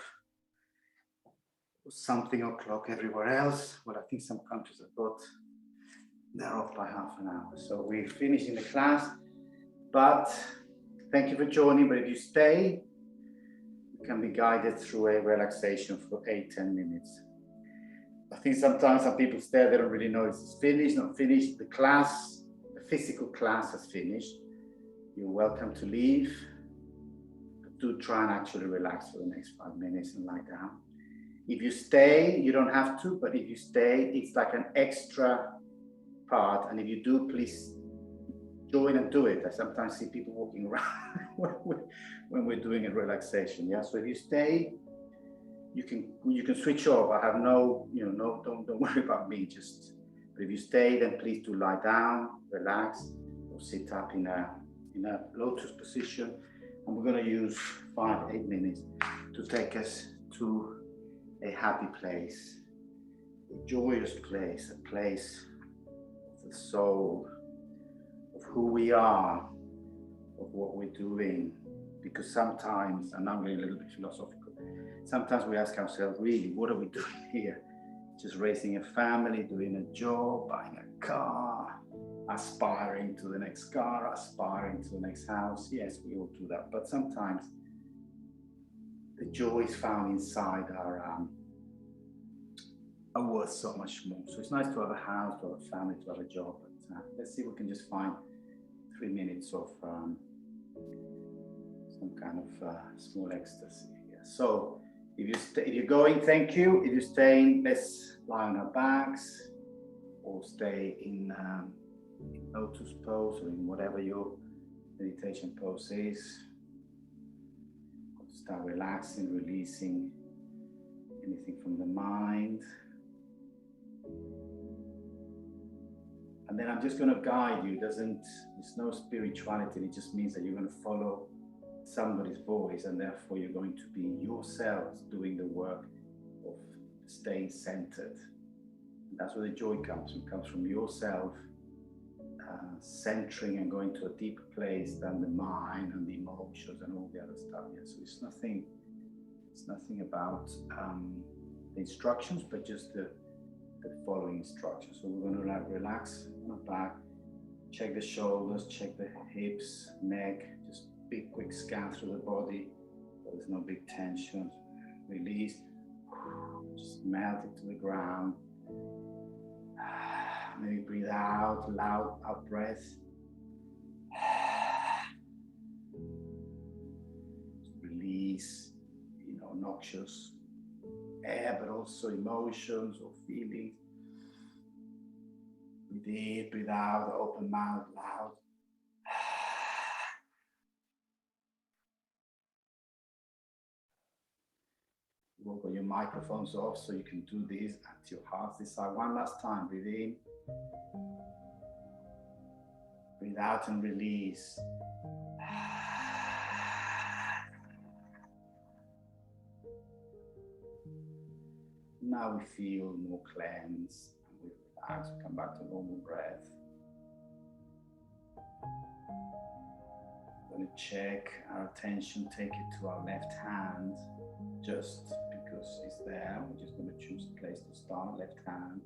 [SPEAKER 1] something o'clock everywhere else. Well, I think some countries have got, they're off by half an hour. So we're finishing the class, but thank you for joining. But if you stay, you can be guided through a relaxation for 8-10 minutes. I think sometimes some people stay, they don't really know if it's finished, not finished. The class, the physical class has finished. You're welcome to leave. Do try and actually relax for the next 5 minutes and lie down. If you stay, you don't have to, but if you stay, it's like an extra part. And if you do, please join and do it. I sometimes see people walking around when we're doing a relaxation. Yeah. So if you stay, you can switch off. I have no, don't worry about me. But if you stay, then please do lie down, relax, or sit up in a lotus position. And we're going to use 5-8 minutes to take us to a happy place, a joyous place, a place of the soul, of who we are, of what we're doing. Because sometimes, and I'm getting a little bit philosophical, sometimes we ask ourselves, really, what are we doing here? Just raising a family, doing a job, buying a car, aspiring to the next car, aspiring to the next house. Yes, we all do that. But sometimes the joy is found inside are worth so much more. So it's nice to have a house, to have a family, to have a job. But let's see if we can just find 3 minutes of some kind of small ecstasy here. So if you're going, thank you. If you're staying, let's lie on our backs or stay in lotus pose or in whatever your meditation pose is. Start relaxing, releasing anything from the mind. And then I'm just going to guide you. There's no spirituality. It just means that you're going to follow somebody's voice, and therefore you're going to be yourselves doing the work of staying centered. And that's where the joy comes from. It comes from yourself centering and going to a deeper place than the mind and the emotions and all the other stuff. Yeah, so it's nothing about the instructions, but just the following instructions. So we're going to relax on the back, check the shoulders, check the hips, neck, just big quick scan through the body. There's no big tension. Release, just melt it to the ground. Maybe breathe out, loud out breath. Release, noxious air, but also emotions or feelings. Breathe in, breathe out, open mouth, loud. You've got your microphones off, so you can do this at your heart's desire. One last time, breathe in. Breathe out and release. Now we feel more cleansed and we relax. We come back to normal breath. We're going to check our attention, take it to our left hand, just because it's there. We're just going to choose a place to start, left hand.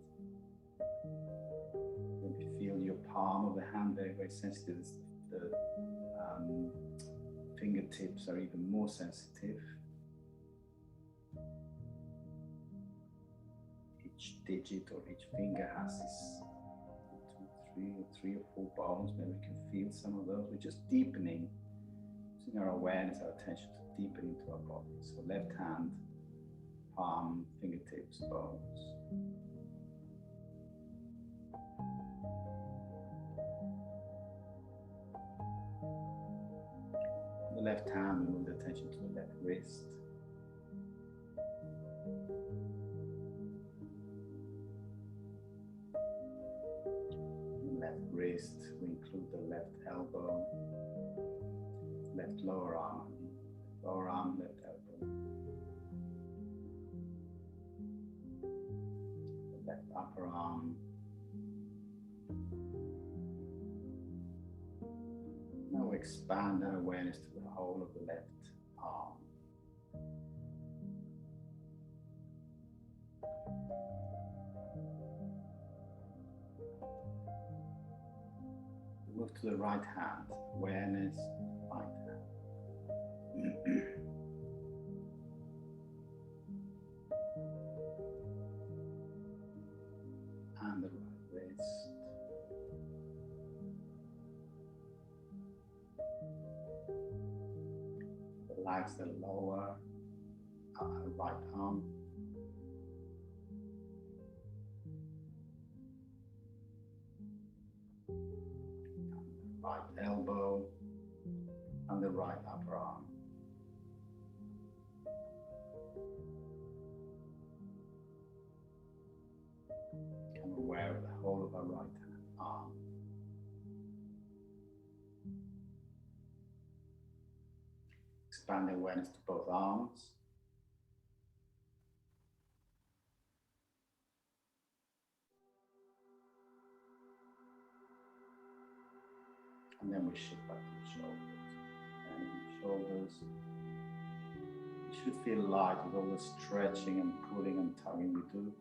[SPEAKER 1] Maybe feel your palm of the hand very, very sensitive. The fingertips are even more sensitive. Each digit or each finger has this 3 or 4 bones. Maybe we can feel some of those. We're just deepening, using our awareness, our attention to deepen into our body. So left hand, palm, fingertips, bones. The left hand, we move the attention to the left wrist. Left wrist, we include the left elbow, left lower arm, left elbow, the left upper arm. Now we expand our awareness to the whole of the left arm. Move to the right hand, awareness, right hand. And the right wrist. Relax the lower right arm. Right elbow and the right upper arm. whole of our right arm. Expand the awareness to both arms. And then we shift back to the shoulders. And shoulders should feel light with all the stretching and pulling and tugging we do.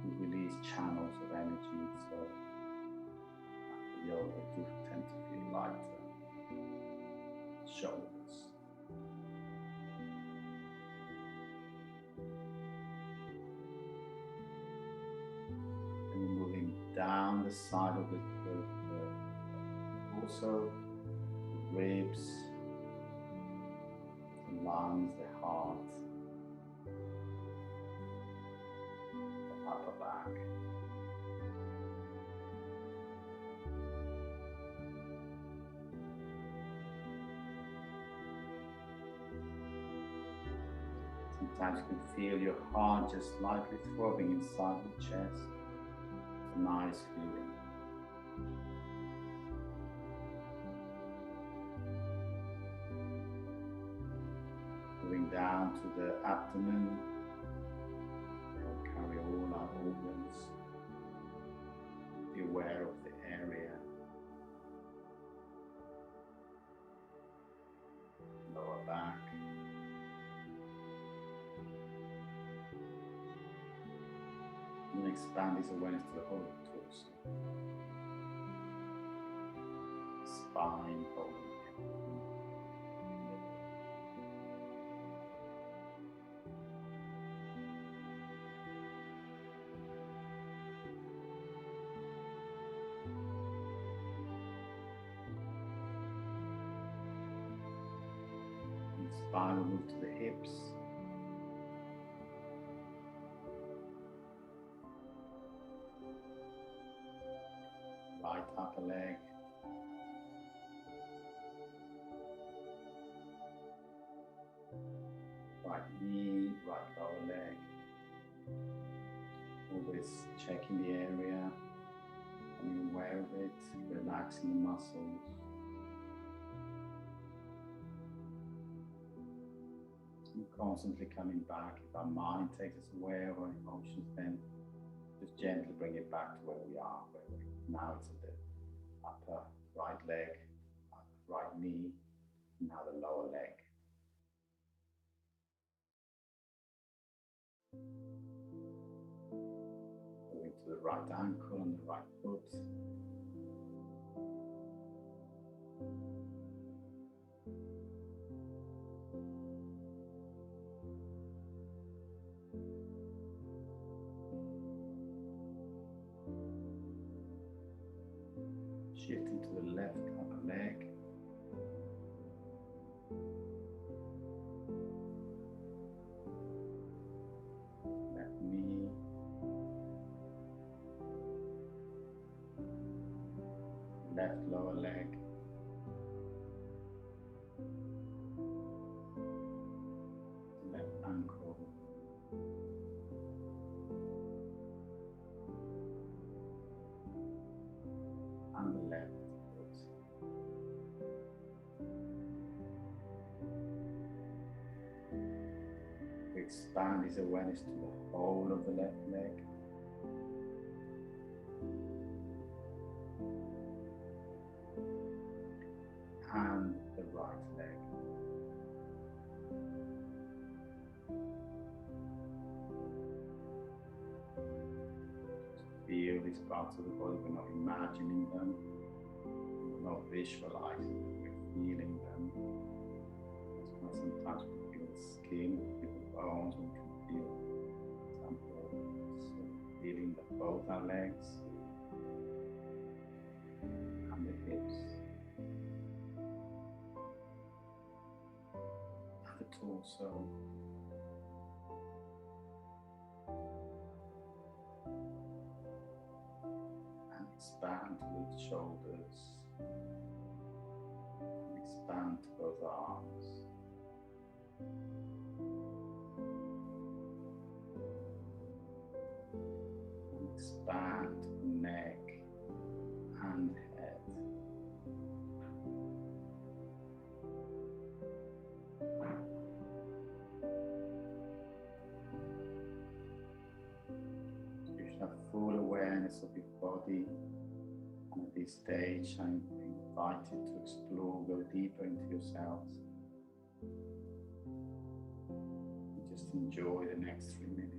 [SPEAKER 1] We release channels of energy, so after yoga do tend to feel lighter. Shoulders. And we're moving down the side of the torso, the ribs, the lungs, the heart, the upper back. Sometimes you can feel your heart just lightly throbbing inside the chest. It's a nice feeling. Moving down to the abdomen, we'll carry all our organs. Be aware of the area. Lower back. And expand this awareness to the whole torso. Spine, holding everything. Spine will move to the hips. Right upper leg. Right knee, right lower leg. Always checking the area, being aware of it, relaxing the muscles. Constantly coming back. If our mind takes us away or our emotions, then just gently bring it back to where we are. Now it's at the upper right leg, right knee, and now the lower leg. Moving to the right ankle and the right foot. Shifting to the left upper leg. Left knee. Left lower leg. Left ankle. And the left foot. We expand this awareness to the whole of the left leg. And the right leg. Feel these parts of the body. We're not imagining them. We're not visualizing them. We're feeling them. That's why sometimes we feel the skin, we feel the bones, we can feel some bones. So feeling both our legs and the hips and the torso. Expand to the shoulders, expand to both arms, and expand to the neck and head. You should have full awareness of your body. And at this stage, I'm invited to explore, go deeper into yourselves. And just enjoy the next 3 minutes.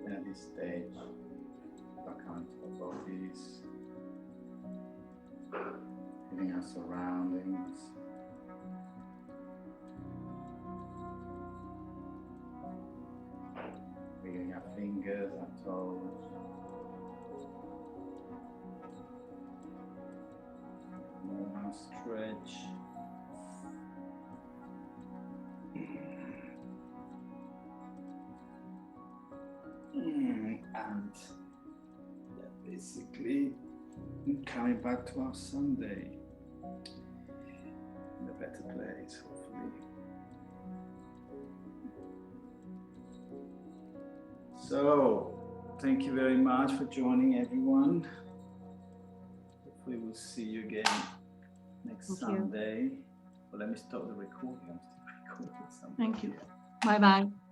[SPEAKER 1] At this stage, back onto our bodies, feeling our surroundings, feeling our fingers, our toes, more stretch. And basically coming back to our Sunday in a better place, hopefully. So, thank you very much for joining, everyone. Hopefully we'll see you again next Sunday. Well, let me stop the recording. I'm still recording something.
[SPEAKER 2] Thank you. Bye-bye.